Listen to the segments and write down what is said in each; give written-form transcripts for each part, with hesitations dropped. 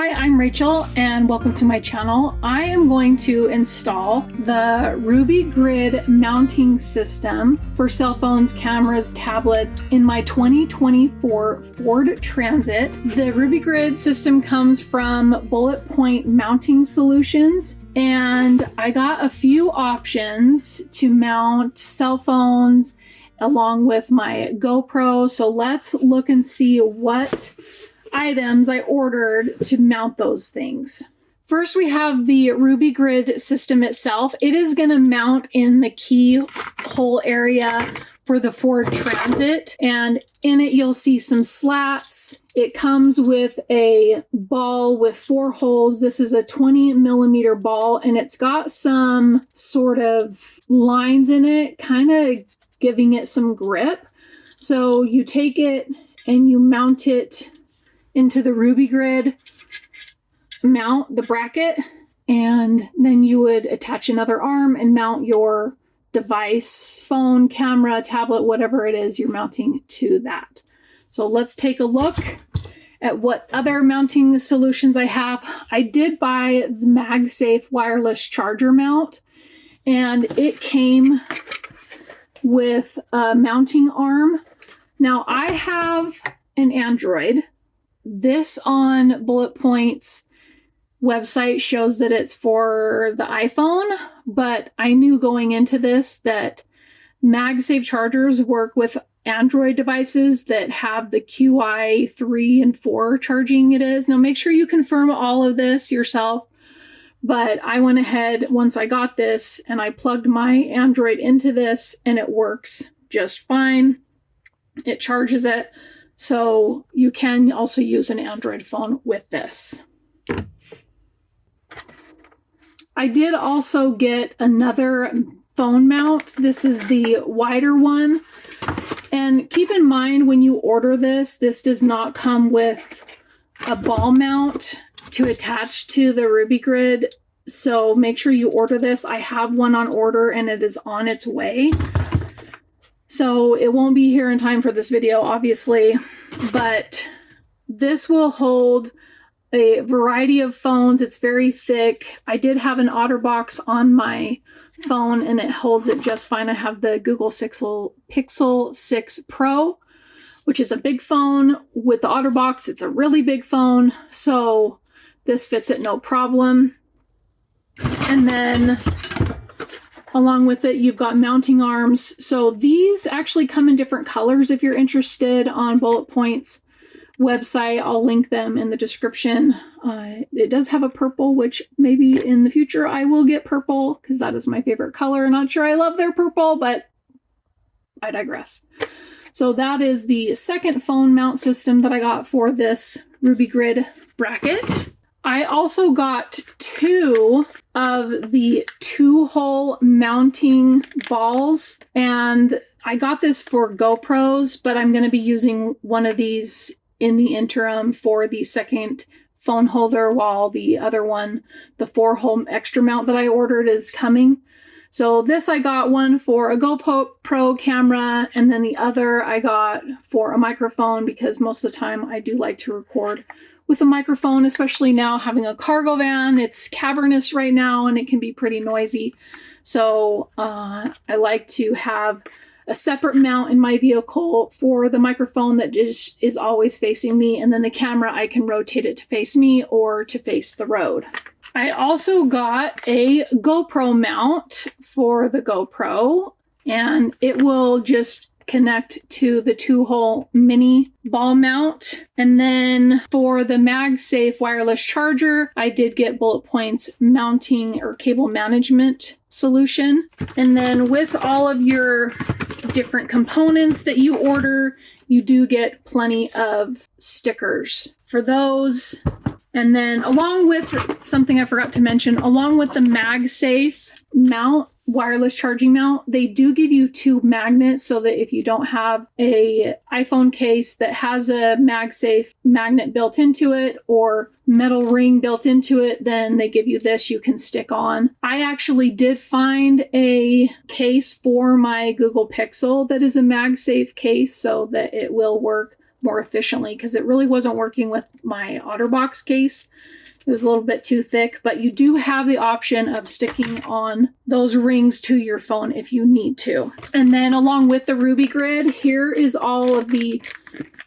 Hi, I'm Rachel and welcome to my channel. I am going to install the RubiGrid mounting system for cell phones, cameras, tablets in my 2024 Ford Transit. The RubiGrid system comes from Bulletpoint Mounting Solutions, and I got a few options to mount cell phones along with my GoPro. So let's look and see what items I ordered to mount those things. First, we have the RubiGrid system itself. It is going to mount in the keyhole area for the Ford Transit, and in it you'll see some slats. It comes with a ball with 4 holes. This is a 20mm ball, and it's got some sort of lines in it, kind of giving it some grip. So you take it and you mount it into the RubiGrid mount, the bracket, and then you would attach another arm and mount your device, phone, camera, tablet, whatever it is you're mounting to that. So let's take a look at what other mounting solutions I have. I did buy the MagSafe wireless charger mount, and it came with a mounting arm. Now I have an Android. This on Bulletpoint's website shows that it's for the iPhone, but I knew going into this that MagSafe chargers work with Android devices that have the QI 3 and 4 charging it is. Now make sure you confirm all of this yourself, but I went ahead once I got this and I plugged my Android into this and it works just fine. It charges it. So you can also use an Android phone with this. I did also get another phone mount. This is the wider one. And keep in mind when you order this, this does not come with a ball mount to attach to the RubiGrid. So make sure you order this. I have one on order and it is on its way. So it won't be here in time for this video, obviously, but this will hold a variety of phones. It's very thick. I did have an OtterBox on my phone and it holds it just fine. I have the Google Pixel 6 Pro, which is a big phone. With the OtterBox, it's a really big phone, so this fits it no problem. And then along with it, you've got mounting arms. So these actually come in different colors if you're interested on Bulletpoint's website. I'll link them in the description. It does have a purple, which maybe in the future I will get purple because that is my favorite color. Not sure I love their purple, but I digress. So that is the second phone mount system that I got for this RubiGrid bracket. I also got 2 of the 2-hole mounting balls, and I got this for GoPros, but I'm going to be using one of these in the interim for the second phone holder while the other one, the 4-hole extra mount that I ordered, is coming. So this I got one for a GoPro camera, and then the other I got for a microphone because most of the time I do like to record with a microphone, especially now having a cargo van. It's cavernous right now and it can be pretty noisy. So I like to have a separate mount in my vehicle for the microphone that is always facing me, and then the camera, I can rotate it to face me or to face the road. I also got a GoPro mount for the GoPro, and it will just connect to the 2-hole mini ball mount. And then for the MagSafe wireless charger, I did get Bulletpoint's mounting or cable management solution. And then with all of your different components that you order, you do get plenty of stickers for those. And then along with something I forgot to mention, along with the MagSafe mount, wireless charging mount, they do give you 2 magnets so that if you don't have a iPhone case that has a MagSafe magnet built into it or metal ring built into it, then they give you this you can stick on. I actually did find a case for my Google Pixel that is a MagSafe case so that it will work more efficiently, because it really wasn't working with my OtterBox case. It was a little bit too thick, but you do have the option of sticking on those rings to your phone if you need to. And then along with the RubiGrid, here is all of the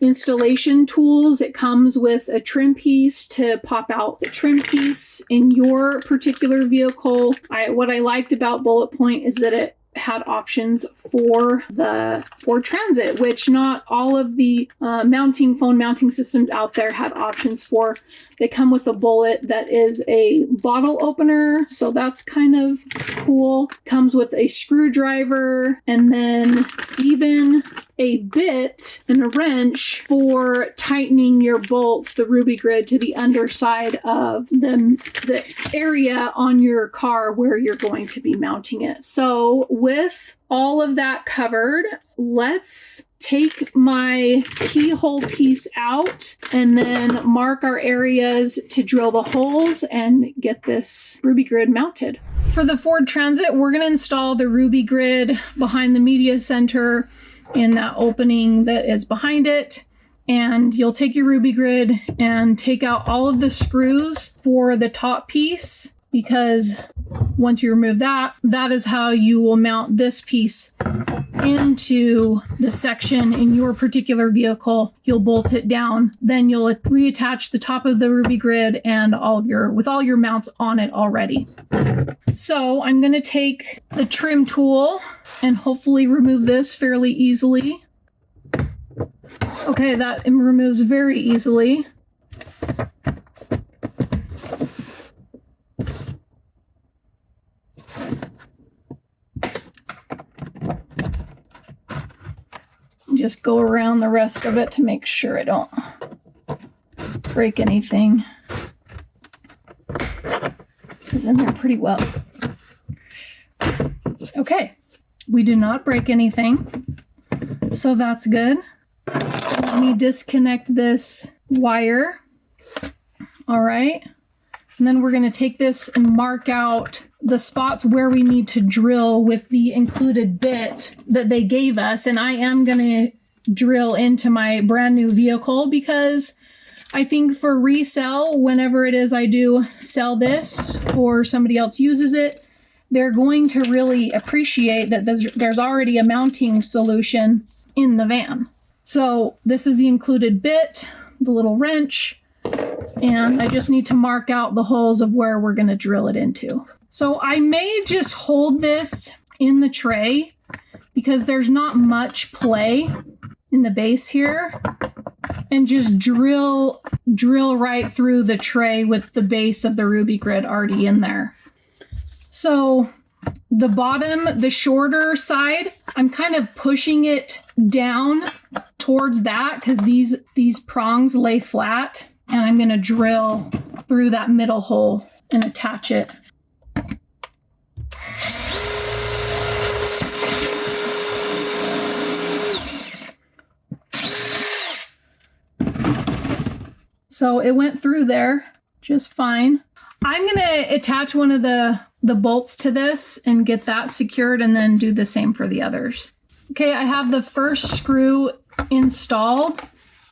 installation tools. It comes with a trim piece to pop out the trim piece in your particular vehicle. What I liked about Bulletpoint is that it had options for the Ford Transit, which not all of the phone mounting systems out there had options for. They come with a bullet that is a bottle opener, so that's kind of cool. Comes with a screwdriver and then even a bit and a wrench for tightening your bolts, the RubiGrid, to the underside of the area on your car where you're going to be mounting it. So with all of that covered, let's take my keyhole piece out and then mark our areas to drill the holes and get this RubiGrid mounted. For the Ford Transit, we're going to install the RubiGrid behind the media center in that opening that is behind it. And you'll take your RubiGrid and take out all of the screws for the top piece, because once you remove that, that is how you will mount this piece into the section in your particular vehicle. You'll bolt it down, then you'll reattach the top of the RubiGrid and with all your mounts on it already. So I'm going to take the trim tool and hopefully remove this fairly easily. Okay, that removes very easily. Just go around the rest of it to make sure I don't break anything. This is in there pretty well. Okay, we do not break anything, so that's good. Let me disconnect this wire. All right, and then we're going to take this and mark out the spots where we need to drill with the included bit that they gave us. And I am going to drill into my brand new vehicle, because I think for resale, whenever it is I do sell this or somebody else uses it, they're going to really appreciate that there's already a mounting solution in the van. So this is the included bit, the little wrench, and I just need to mark out the holes of where we're going to drill it into. So I may just hold this in the tray because there's not much play in the base here, and just drill right through the tray with the base of the RubiGrid already in there. So the bottom, the shorter side, I'm kind of pushing it down towards that because these prongs lay flat, and I'm going to drill through that middle hole and attach it. So it went through there just fine. I'm going to attach one of the bolts to this and get that secured, and then do the same for the others. Okay, I have the first screw installed,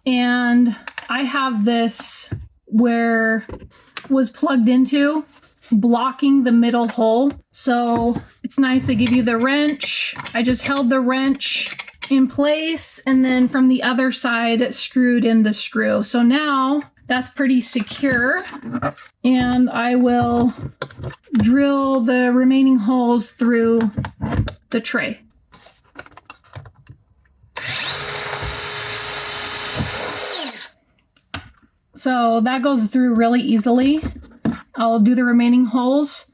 and I have this where it was plugged into, blocking the middle hole. So it's nice they give you the wrench. I just held the wrench in place, and then from the other side screwed in the screw. So now that's pretty secure, and I will drill the remaining holes through the tray. So that goes through really easily. I'll do the remaining holes,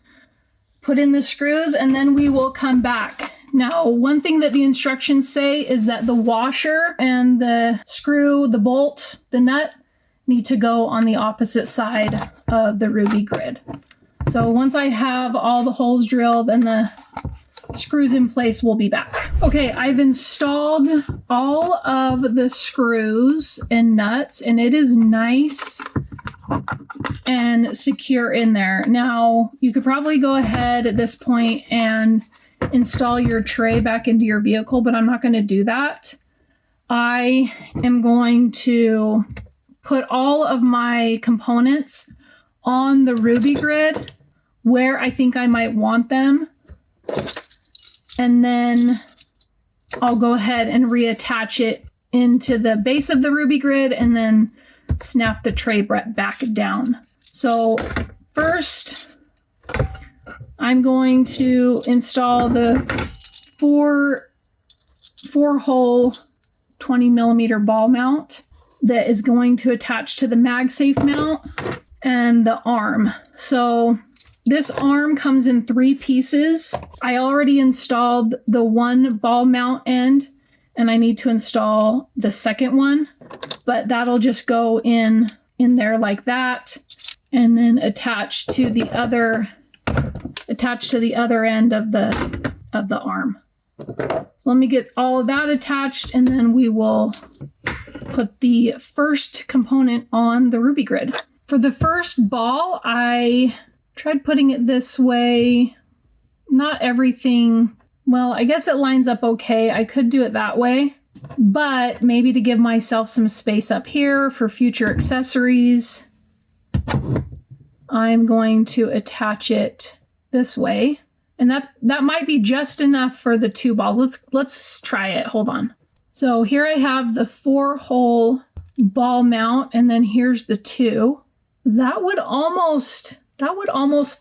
put in the screws, and then we will come back. Now, one thing that the instructions say is that the washer and the screw, the bolt, the nut, need to go on the opposite side of the RubiGrid. So once I have all the holes drilled and the screws in place, we'll be back. Okay, I've installed all of the screws and nuts, and it is nice and secure in there. Now, you could probably go ahead at this point and install your tray back into your vehicle, but I'm not going to do that. I am going to put all of my components on the RubiGrid where I think I might want them. And then I'll go ahead and reattach it into the base of the RubiGrid and then snap the tray back down. So first, I'm going to install the four hole 20 millimeter ball mount that is going to attach to the MagSafe mount and the arm. So this arm comes in 3 pieces. I already installed the one ball mount end and I need to install the second one, but that'll just go in there like that and then attach to the other end of the arm. So let me get all of that attached and then we will put the first component on the RubiGrid. For the first ball, I tried putting it this way. Not everything, well, I guess it lines up okay. I could do it that way, but maybe to give myself some space up here for future accessories, I'm going to attach it this way. And that might be just enough for the 2 balls. Let's try it. Hold on. So here I have the 4-hole ball mount, and then here's the 2. That would almost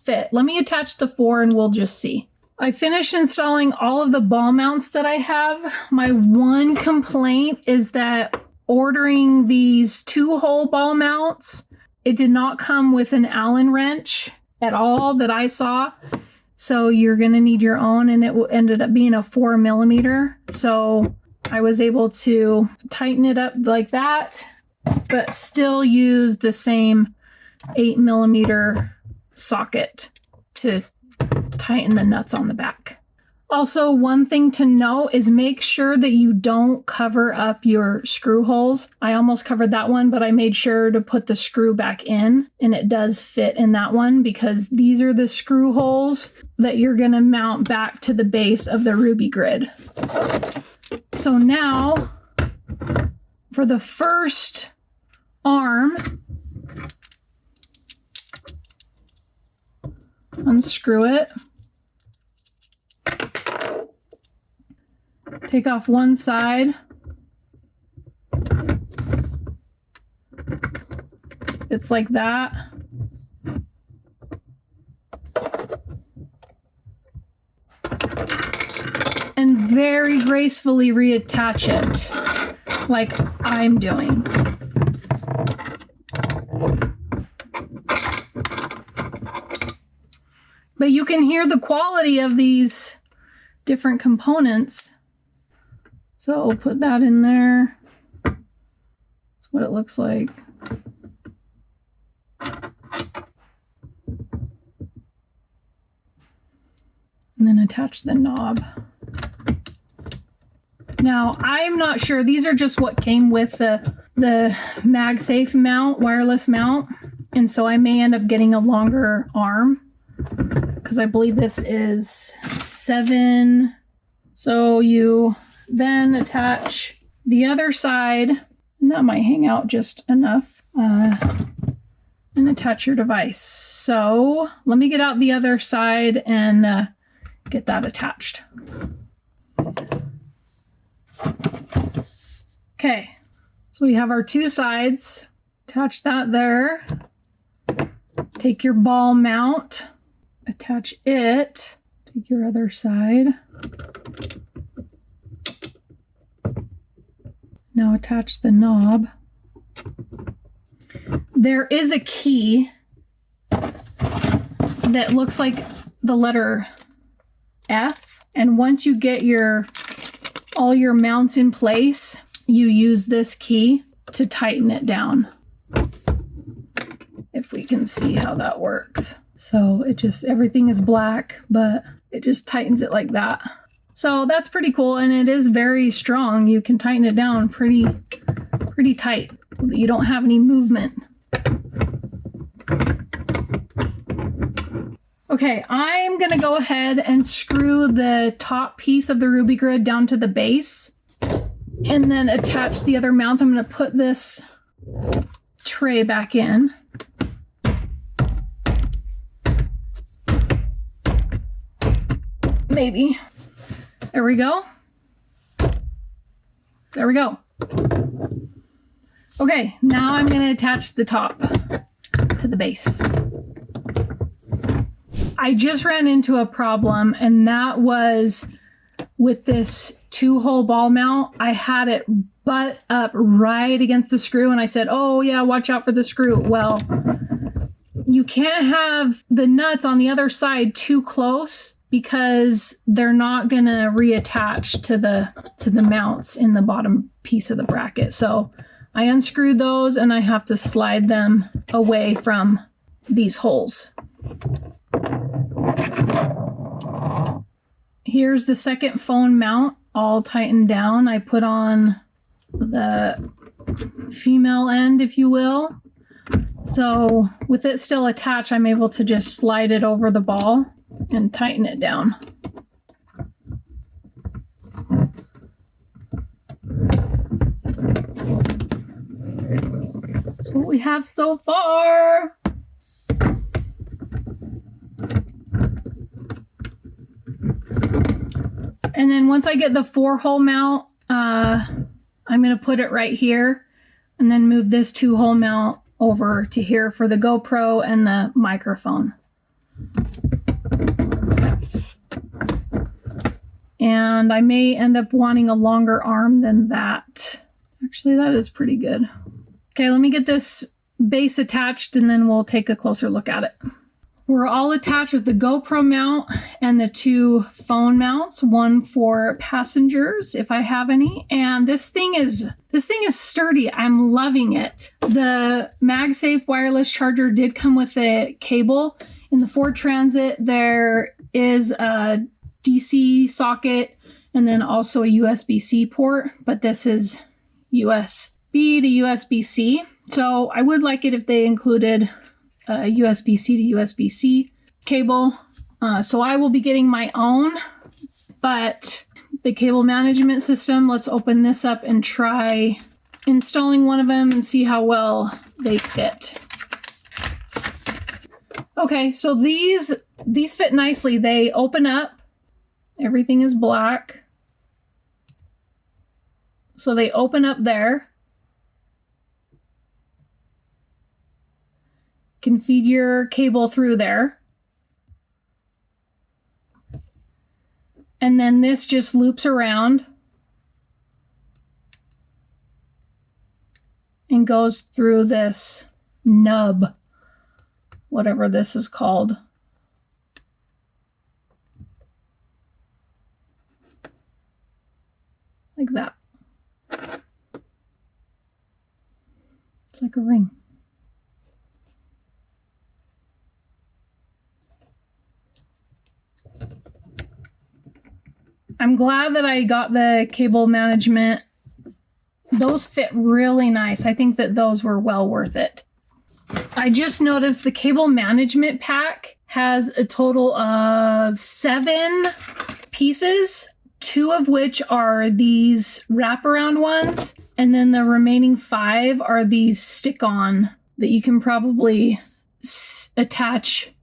fit. Let me attach the 4 and we'll just see. I finished installing all of the ball mounts that I have. My one complaint is that ordering these 2-hole ball mounts, it did not come with an Allen wrench at all that I saw. So you're going to need your own, and it ended up being a 4 millimeter. So I was able to tighten it up like that, but still use the same 8 millimeter socket to tighten the nuts on the back. Also, one thing to note is make sure that you don't cover up your screw holes. I almost covered that one, but I made sure to put the screw back in, and it does fit in that one because these are the screw holes that you're going to mount back to the base of the RubiGrid. So now, for the first arm, unscrew it. Take off one side. It's like that. And very gracefully reattach it, like I'm doing. But you can hear the quality of these different components. So I'll put that in there. That's what it looks like. And then attach the knob. Now, I'm not sure. These are just what came with the MagSafe mount, wireless mount. And so I may end up getting a longer arm because I believe this is 7. So you then attach the other side, and that might hang out just enough, and attach your device. So let me get out the other side and get that attached. Okay, so we have our 2 sides. Attach that there. Take your ball mount, attach it. Take your other side. Now attach the knob. There is a key that looks like the letter F, and once you get all your mounts in place, you use this key to tighten it down. If we can see how that works. So everything is black, but it just tightens it like that. So that's pretty cool, and it is very strong. You can tighten it down pretty tight. You don't have any movement. Okay, I'm gonna go ahead and screw the top piece of the RubiGrid down to the base. and then attach the other mounts. I'm going to put this tray back in. Maybe. There we go. There we go. Okay, now I'm going to attach the top to the base. I just ran into a problem, and that was with this 2-hole ball mount. I had it butt up right against the screw, and I said, oh yeah, watch out for the screw. Well, you can't have the nuts on the other side too close, because they're not going to reattach to the mounts in the bottom piece of the bracket. So I unscrewed those, and I have to slide them away from these holes. Here's the second phone mount all tightened down. I put on the female end, if you will. So with it still attached, I'm able to just slide it over the ball and tighten it down. That's what we have so far. And then once I get the 4-hole mount, I'm going to put it right here, and then move this 2-hole mount over to here for the GoPro and the microphone. And I may end up wanting a longer arm than that. Actually, that is pretty good. Okay, let me get this base attached, and then we'll take a closer look at it. We're all attached with the GoPro mount and the 2 phone mounts, one for passengers if I have any. And this thing is sturdy. I'm loving it. The MagSafe wireless charger did come with a cable. In the Ford Transit, there is a DC socket and then also a USB-C port, but this is USB to USB-C. So I would like it if they included a USB-C to USB-C cable. So I will be getting my own, but the cable management system, let's open this up and try installing one of them and see how well they fit. Okay, so these fit nicely. They open up. Everything is black. So they open up there. Can feed your cable through there. And then this just loops around and goes through this nub, whatever this is called. Like that. It's like a ring. I'm glad that I got the cable management. Those fit really nice. I think that those were well worth it. I just noticed the cable management pack has a total of 7 pieces, 2 of which are these wraparound ones, and then the remaining 5 are these stick-on that you can probably attach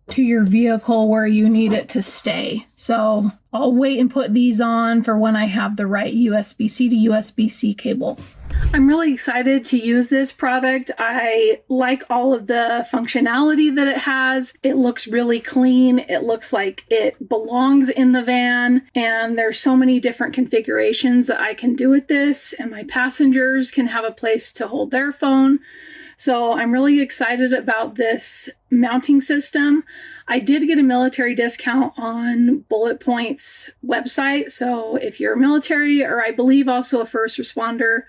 to your vehicle where you need it to stay. So I'll wait and put these on for when I have the right USB-C to USB-C cable. I'm really excited to use this product. I like all of the functionality that it has. It looks really clean. It looks like it belongs in the van, and there's so many different configurations that I can do with this, and my passengers can have a place to hold their phone. So I'm really excited about this mounting system. I did get a military discount on Bulletpoint's website. So if you're a military, or I believe also a first responder,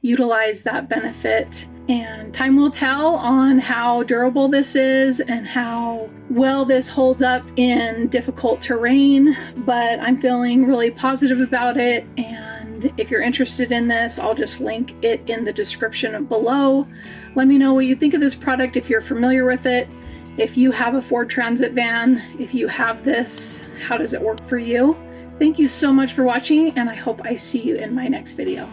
utilize that benefit. And time will tell on how durable this is and how well this holds up in difficult terrain. But I'm feeling really positive about it. And if you're interested in this, I'll just link it in the description below. Let me know what you think of this product if you're familiar with it. If you have a Ford Transit van, if you have this, how does it work for you? Thank you so much for watching, and I hope I see you in my next video.